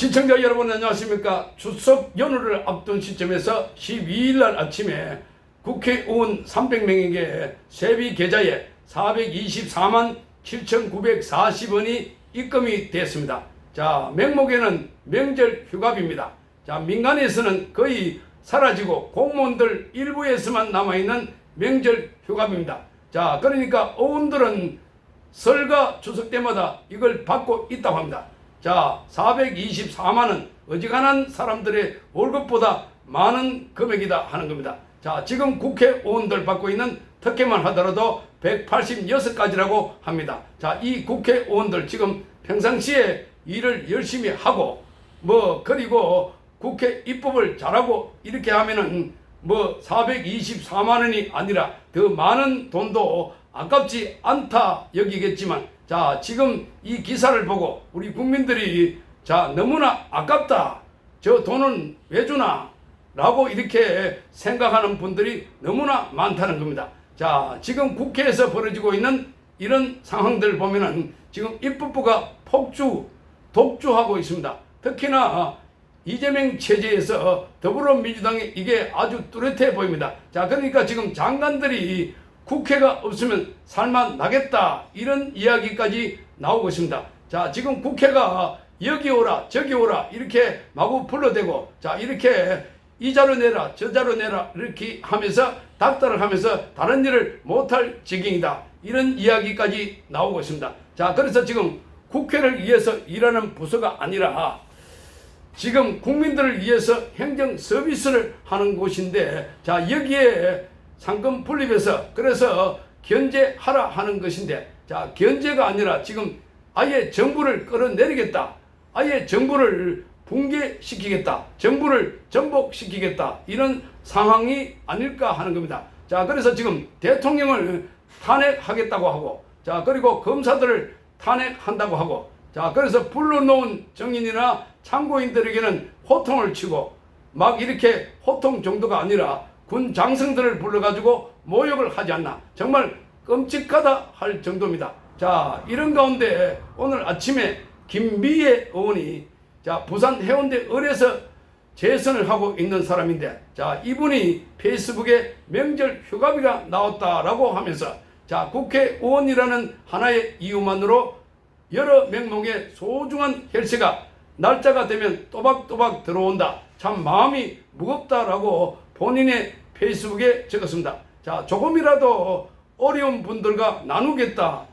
시청자 여러분 안녕하십니까. 추석 연휴를 앞둔 시점에서 12일날 아침에 국회의원 300명에게 세비 계좌에 424만 7,940원이 입금이 됐습니다. 자, 명목에는 명절 휴가비입니다. 자, 민간에서는 거의 사라지고 공무원들 일부에서만 남아있는 명절 휴가비입니다. 자, 그러니까 의원들은 설과 추석 때마다 이걸 받고 있다고 합니다. 자, 424만원, 어지간한 사람들의 월급보다 많은 금액이다 하는 겁니다. 자, 지금 국회의원들 받고 있는 특혜만 하더라도 186가지라고 합니다. 자, 이 국회의원들 지금 평상시에 일을 열심히 하고 그리고 국회 입법을 잘하고 이렇게 하면은 424만원이 아니라 더 많은 돈도 아깝지 않다 여기겠지만, 자, 지금 이 기사를 보고 우리 국민들이 너무나 아깝다, 저 돈은 왜 주나 라고 이렇게 생각하는 분들이 너무나 많다는 겁니다. 자, 지금 국회에서 벌어지고 있는 이런 상황들 보면은 지금 입법부가 독주하고 있습니다. 특히나 이재명 체제에서 더불어민주당이 이게 아주 뚜렷해 보입니다. 자, 그러니까 지금 장관들이 국회가 없으면 살만 나겠다 이런 이야기까지 나오고 있습니다. 자, 지금 국회가 여기 오라 저기 오라 이렇게 마구 불러대고, 자, 이렇게 이 자료 내라 저 자료 내라 이렇게 하면서 닥달을 하면서 다른 일을 못할 지경이다 이런 이야기까지 나오고 있습니다. 자, 그래서 지금 국회를 위해서 일하는 부서가 아니라 지금 국민들을 위해서 행정 서비스를 하는 곳인데, 자, 여기에 상금 분립해서 그래서 견제하라 하는 것인데, 자, 견제가 아니라 지금 아예 정부를 끌어내리겠다, 아예 정부를 붕괴시키겠다, 정부를 전복시키겠다 이런 상황이 아닐까 하는 겁니다. 자, 그래서 지금 대통령을 탄핵하겠다고 하고, 자, 그리고 검사들을 탄핵한다고 하고, 자, 그래서 불러놓은 정인이나 참고인들에게는 호통을 치고 막 이렇게 호통 정도가 아니라 군 장성들을 불러가지고 모욕을 하지 않나, 정말 끔찍하다 할 정도입니다. 자, 이런 가운데 오늘 아침에 김미애 의원이 부산 해운대 을에서 재선을 하고 있는 사람인데, 자, 이분이 페이스북에 명절 휴가비가 나왔다라고 하면서, 자, 국회의원이라는 하나의 이유만으로 여러 명목의 소중한 혈세가 날짜가 되면 또박또박 들어온다, 참 마음이 무겁다라고 본인의 페이스북에 적었습니다. 자, 조금이라도 어려운 분들과 나누겠다,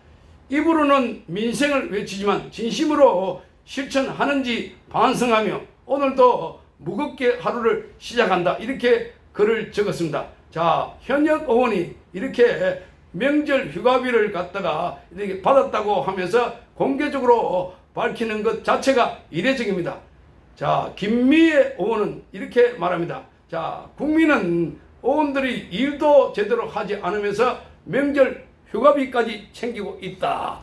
입으로는 민생을 외치지만 진심으로 실천하는지 반성하며 오늘도 무겁게 하루를 시작한다 이렇게 글을 적었습니다. 자, 현역 의원이 이렇게 명절 휴가비를 갖다가 이렇게 받았다고 하면서 공개적으로 밝히는 것 자체가 이례적입니다. 자, 김미애 의원은 이렇게 말합니다. 자, 국민은 의원들이 일도 제대로 하지 않으면서 명절 휴가비까지 챙기고 있다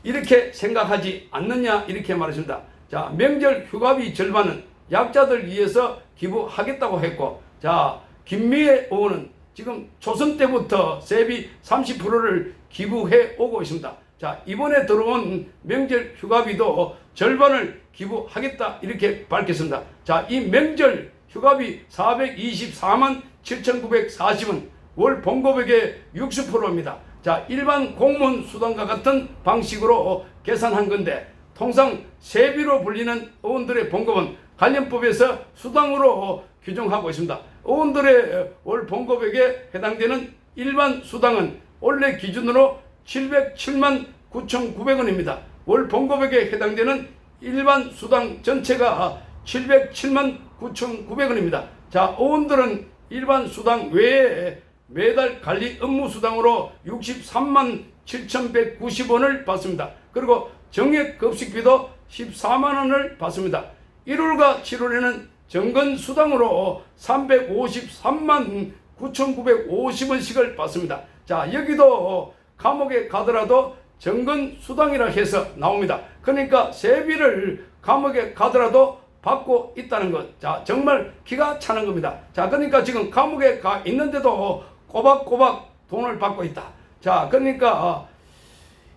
이렇게 생각하지 않느냐 이렇게 말했습니다. 자, 명절 휴가비 절반은 약자들 위해서 기부하겠다고 했고, 자, 김미애 의원은 지금 초선 때부터 세비 30%를 기부해 오고 있습니다. 자, 이번에 들어온 명절 휴가비도 절반을 기부하겠다 이렇게 밝혔습니다. 자, 이 명절 휴가비 424만 7,940원 월 봉급액의 60%입니다. 자, 일반 공무원 수당과 같은 방식으로 계산한 건데, 통상 세비로 불리는 의원들의 봉급은 관련법에서 수당으로 규정하고 있습니다. 의원들의 월 봉급액에 해당되는 일반 수당은 원래 기준으로 707만 9,900원입니다. 월 봉급액에 해당되는 일반 수당 전체가 707만 9,900원입니다. 자, 의원들은 일반 수당 외에 매달 관리 업무 수당으로 63만 7,190원을 받습니다. 그리고 정액 급식비도 14만원을 받습니다. 1월과 7월에는 정근 수당으로 353만 9,950원씩을 받습니다. 자, 여기도 감옥에 가더라도 정근 수당이라 해서 나옵니다. 그러니까 세비를 감옥에 가더라도 받고 있다는 것. 자, 정말 기가 차는 겁니다. 자, 그러니까 지금 감옥에 가 있는데도 꼬박꼬박 돈을 받고 있다. 자, 그러니까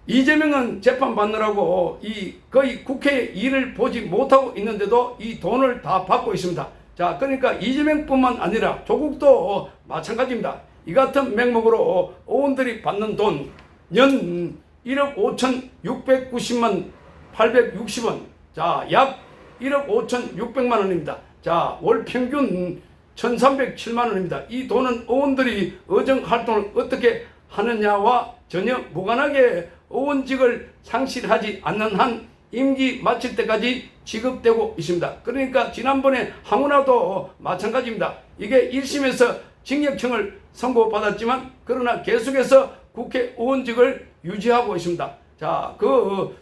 이재명은 재판 받느라고 거의 국회 일을 보지 못하고 있는데도 이 돈을 다 받고 있습니다. 자, 그러니까 이재명뿐만 아니라 조국도 마찬가지입니다. 이 같은 명목으로 의원들이 받는 돈 연 1억 5,690만 860원. 자, 약 1억 5,600만 원입니다. 자, 월 평균 1,307만 원입니다. 이 돈은 의원들이 의정 활동을 어떻게 하느냐와 전혀 무관하게 의원직을 상실하지 않는 한 임기 마칠 때까지 지급되고 있습니다. 그러니까 지난번에 황운하도 마찬가지입니다. 이게 1심에서 징역형을 선고받았지만 그러나 계속해서 국회의원직을 유지하고 있습니다. 자,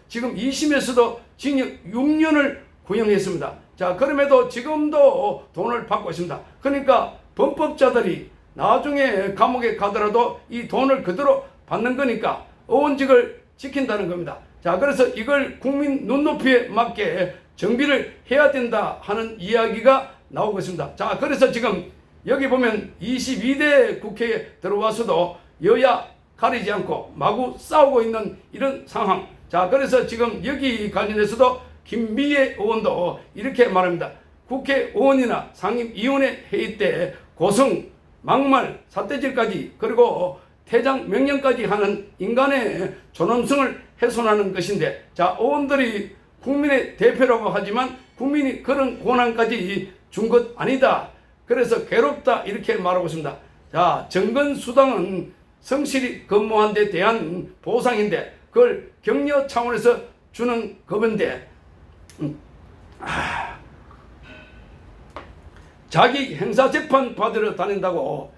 지금 2심에서도 징역 6년을 구형했습니다. 자, 그럼에도 지금도 돈을 받고 있습니다. 그러니까 범법자들이 나중에 감옥에 가더라도 이 돈을 그대로 받는 거니까 의원직을 지킨다는 겁니다. 자, 그래서 이걸 국민 눈높이에 맞게 정비를 해야 된다 하는 이야기가 나오고 있습니다. 자, 그래서 지금 여기 보면 22대 국회에 들어와서도 여야 가리지 않고 마구 싸우고 있는 이런 상황. 자, 그래서 지금 여기 관련해서도 김미애 의원도 이렇게 말합니다. 국회의원이나 상임위원회 회의 때 고성, 막말, 삿대질까지 그리고 퇴장 명령까지 하는 인간의 존엄성을 훼손하는 것인데, 자, 의원들이 국민의 대표라고 하지만 국민이 그런 권한까지 준 것 아니다. 그래서 괴롭다 이렇게 말하고 있습니다. 자, 정근수당은 성실히 근무한 데 대한 보상인데 그걸 격려 차원에서 주는 겁인데 자기 행사재판 받으러 다닌다고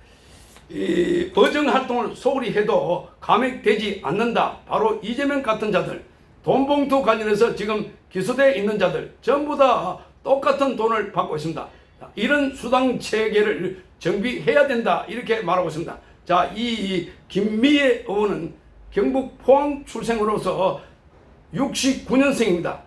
이 의정활동을 소홀히 해도 감액되지 않는다. 바로 이재명 같은 자들, 돈봉투 관련해서 지금 기소되어 있는 자들 전부 다 똑같은 돈을 받고 있습니다. 이런 수당체계를 정비해야 된다 이렇게 말하고 있습니다. 자, 이 김미애 의원은 경북 포항 출생으로서 69년생입니다.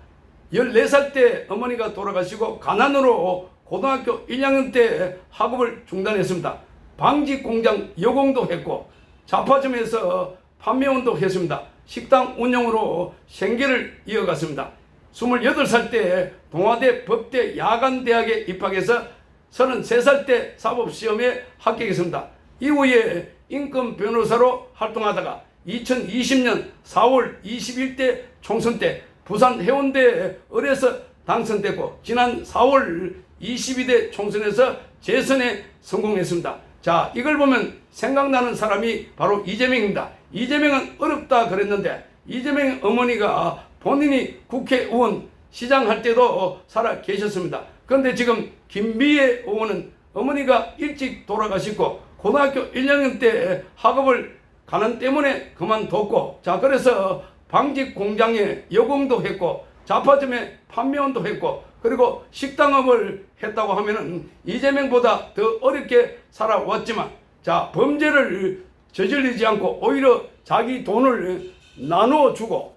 14살 때 어머니가 돌아가시고 가난으로 고등학교 1학년 때 학업을 중단했습니다. 방직 공장 여공도 했고 잡화점에서 판매원도 했습니다. 식당 운영으로 생계를 이어갔습니다. 28살 때 동아대 법대 야간대학에 입학해서 33살 때 사법시험에 합격했습니다. 이후에 인권 변호사로 활동하다가 2020년 4월 21대 총선 때 부산 해운대 을에서 당선됐고 지난 4월 22대 총선에서 재선에 성공했습니다. 자, 이걸 보면 생각나는 사람이 바로 이재명입니다. 이재명은 어렵다 그랬는데 이재명 어머니가 본인이 국회의원 시장할 때도 살아 계셨습니다. 그런데 지금 김미애 의원은 어머니가 일찍 돌아가시고 고등학교 1학년 때 학업을 가난 때문에 그만뒀고, 자, 그래서 방직 공장에 여공도 했고 잡화점에 판매원도 했고 그리고 식당업을 했다고 하면은 이재명보다 더 어렵게 살아왔지만, 자, 범죄를 저질리지 않고 오히려 자기 돈을 나누어주고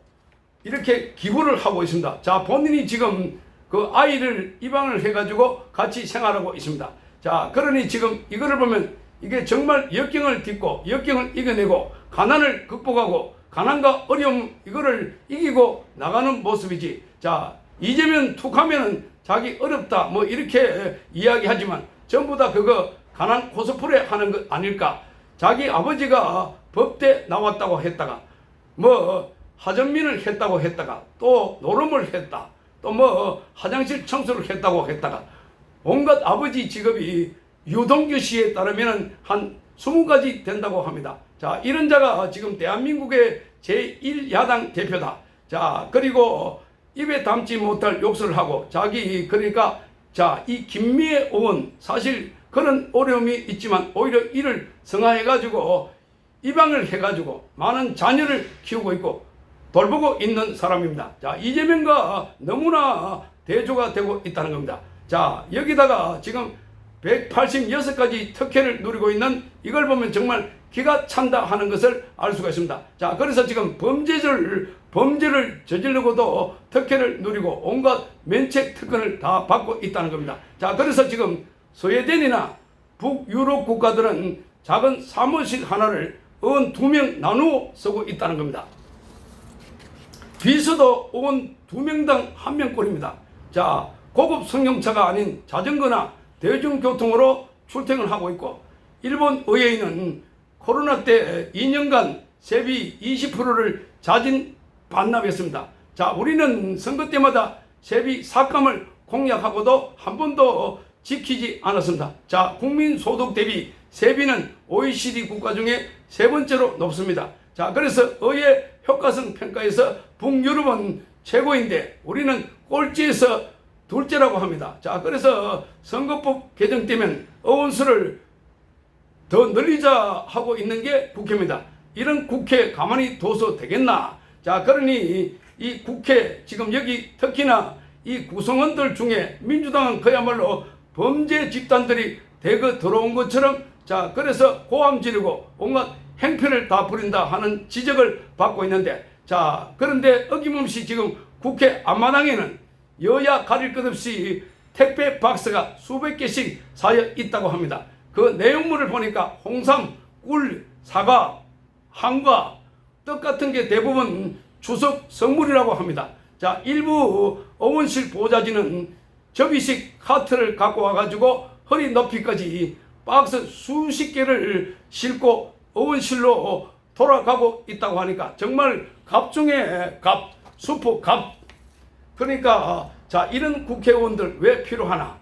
이렇게 기부를 하고 있습니다. 자, 본인이 지금 그 아이를 입양을 해가지고 같이 생활하고 있습니다. 자, 그러니 지금 이거를 보면 이게 정말 역경을 딛고 역경을 이겨내고 가난을 극복하고 가난과 어려움 이거를 이기고 나가는 모습이지. 자, 이재명 툭하면은 자기 어렵다 뭐 이렇게 이야기하지만 전부 다 그거 가난 코스프레 하는 것 아닐까. 자기 아버지가 법대 나왔다고 했다가 뭐 하전민을 했다고 했다가 또 노름을 했다 또 뭐 화장실 청소를 했다고 했다가 온갖 아버지 직업이 유동규 씨에 따르면 한 20가지 된다고 합니다. 자, 이런 자가 지금 대한민국의 제1야당 대표다. 자, 그리고 입에 담지 못할 욕설을 하고 자기 그러니까 자, 이 김미애 의원 사실 그런 어려움이 있지만 오히려 이를 성화해가지고 입양을 해가지고 많은 자녀를 키우고 있고 돌보고 있는 사람입니다. 자, 이재명과 너무나 대조가 되고 있다는 겁니다. 자, 여기다가 지금 186가지 특혜를 누리고 있는 이걸 보면 정말 기가 찬다 하는 것을 알 수가 있습니다. 자, 그래서 지금 범죄를 저지르고도 특혜를 누리고 온갖 면책 특권을 다 받고 있다는 겁니다. 자, 그래서 지금 스웨덴이나 북유럽 국가들은 작은 사무실 하나를 의원 2명 나누어 쓰고 있다는 겁니다. 비서도 의원 2명당 1명꼴입니다. 자, 고급 승용차가 아닌 자전거나 대중교통으로 출퇴근하고 있고, 일본 의회인은 코로나 때 2년간 세비 20%를 자진 반납했습니다. 자, 우리는 선거 때마다 세비 삭감을 공약하고도 한 번도 지키지 않았습니다. 자, 국민소득 대비 세비는 OECD 국가 중에 3번째로 높습니다. 자, 그래서 의회 효과성 평가에서 북유럽은 최고인데 우리는 꼴찌에서 둘째라고 합니다. 자, 그래서 선거법 개정되면 의원수를 더 늘리자 하고 있는 게 국회입니다. 이런 국회 가만히 둬서 되겠나? 자, 그러니 이 국회 지금 여기 특히나 이 구성원들 중에 민주당은 그야말로 범죄 집단들이 대거 들어온 것처럼, 자, 그래서 고함 지르고 온갖 행패를 다 부린다 하는 지적을 받고 있는데, 자, 그런데 어김없이 지금 국회 앞마당에는 여야 가릴 것 없이 택배 박스가 수백 개씩 쌓여 있다고 합니다. 그 내용물을 보니까 홍삼, 꿀, 사과, 한과, 떡 같은 게 대부분 추석 선물이라고 합니다. 자, 일부 의원실 보좌진은 접이식 카트를 갖고 와가지고 허리 높이까지 박스 수십 개를 싣고 의원실로 돌아가고 있다고 하니까 정말 갑 중에 갑, 슈퍼 갑. 그러니까 자, 이런 국회의원들 왜 필요하나?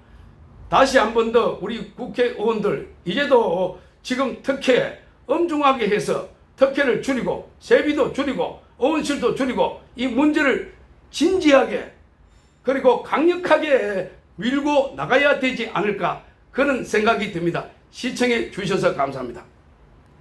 다시 한 번 더 우리 국회의원들 이제도 지금 특혜 엄중하게 해서 특혜를 줄이고 세비도 줄이고 의원실도 줄이고 이 문제를 진지하게 그리고 강력하게 밀고 나가야 되지 않을까, 그런 생각이 듭니다. 시청해 주셔서 감사합니다.